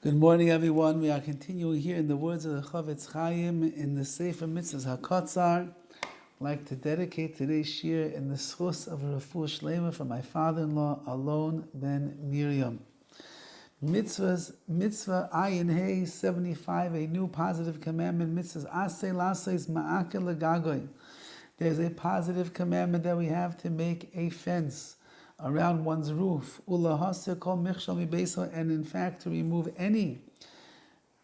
Good morning, everyone. We are continuing here in the words of the Horowitz in the Sefer HaMitzvos HaKatzar. I'd like to dedicate today's shir in the schus of a refuah shlema for my father-in-law, Alon ben Miriam. Mitzvah Ayin Hey 75, a new positive commandment. Mitzvahs Aseh Laseis Ma'ake Legagoy. There's a positive commandment that we have to make a fence around one's roof, and in fact to remove any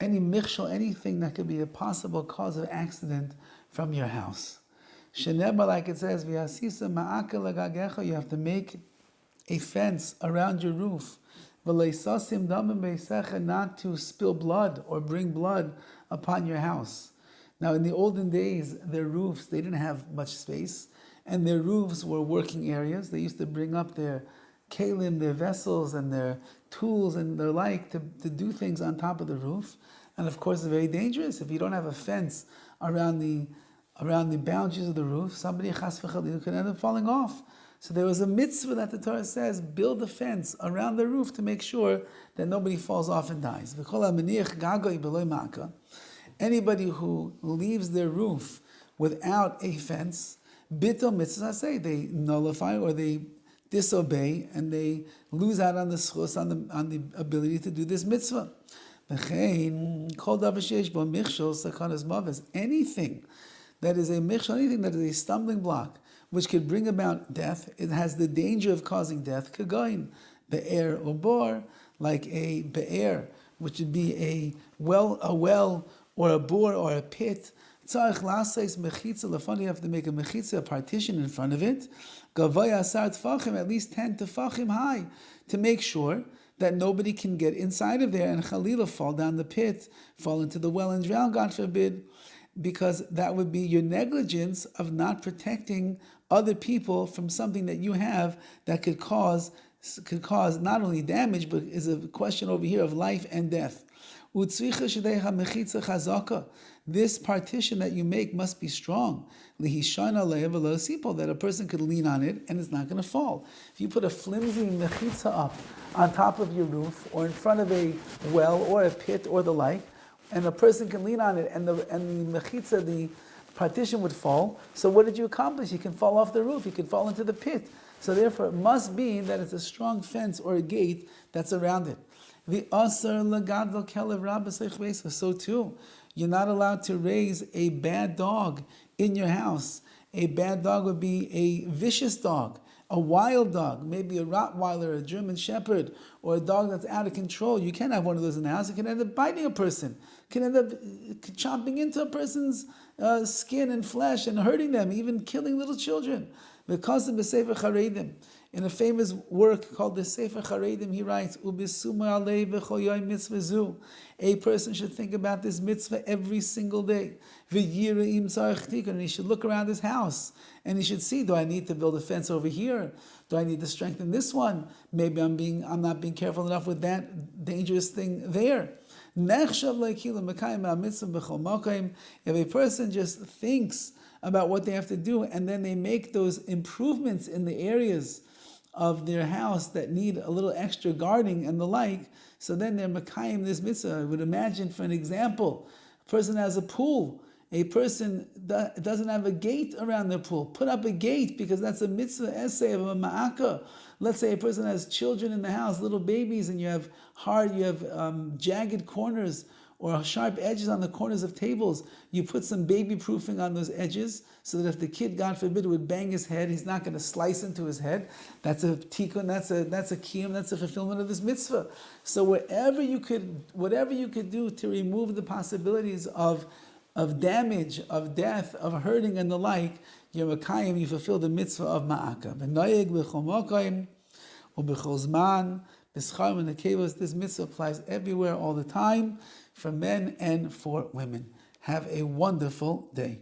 michshol, anything that could be a possible cause of accident from your house. Sheneba, like it says, you have to make a fence around your roof, not to spill blood or bring blood upon your house. Now, in the olden days, their roofs, they didn't have much space, and their roofs were working areas. They used to bring up their kalim, their vessels, and their tools and their like to do things on top of the roof. And of course, it's very dangerous. If you don't have a fence around the boundaries of the roof, somebody chas v'chalil could end up falling off. So there was a mitzvah that the Torah says, build a fence around the roof to make sure that nobody falls off and dies. Anybody who leaves their roof without a fence, Bittul mitzvah say they nullify or they disobey and they lose out on the schus, on the ability to do this mitzvah. Anything that is a michshol, anything that is a stumbling block, which could bring about death, it has the danger of causing death. Kagoin, be'er or bor, like a be'er, which would be a well or a bore or a pit. You have to make a mechitza, a partition in front of it, at least 10 tefachim high, to make sure that nobody can get inside of there and chalila fall down the pit, fall into the well and drown, God forbid, because that would be your negligence of not protecting other people from something that you have that could cause not only damage, but is a question over here of life and death. This partition that you make must be strong, that a person could lean on it and it's not going to fall. If you put a flimsy mechitza up on top of your roof or in front of a well or a pit or the like, and a person can lean on it and the mechitza, the partition would fall, so what did you accomplish? You can fall off the roof, you can fall into the pit. So therefore it must be that it's a strong fence or a gate that's around it. The asar lagadol kelev rabba. So too, you're not allowed to raise a bad dog in your house. A bad dog would be a vicious dog, a wild dog, maybe a Rottweiler, a German Shepherd, or a dog that's out of control. You can't have one of those in the house. It can end up biting a person, can end up chomping into a person's skin and flesh and hurting them, even killing little children. Because of the Sefer HaReidim, in a famous work called the Sefer HaReidim, he writes, a person should think about this mitzvah every single day. And he should look around his house and he should see, do I need to build a fence over here? Do I need to strengthen this one? Maybe I'm not being careful enough with that dangerous thing there. If a person just thinks about what they have to do and then they make those improvements in the areas of their house that need a little extra guarding and the like, so then they're makayim this mitzvah. I would imagine, for an example, a person has a pool, a person doesn't have a gate around their pool. Put up a gate, because that's a mitzvah essay of a ma'aka. Let's say a person has children in the house, little babies, and you have jagged corners or sharp edges on the corners of tables. You put some baby proofing on those edges so that if the kid, God forbid, would bang his head, he's not going to slice into his head. That's a tikkun, that's a kiyum, that's a fulfillment of this mitzvah. So whatever you could do to remove the possibilities of damage, of death, of hurting and the like, you're makayim, you fulfill the mitzvah of ma'aka. V'noyeg b'chol mokayim u'b'chol zman b'schar v'nekevos. This mitzvah applies everywhere, all the time, for men and for women. Have a wonderful day.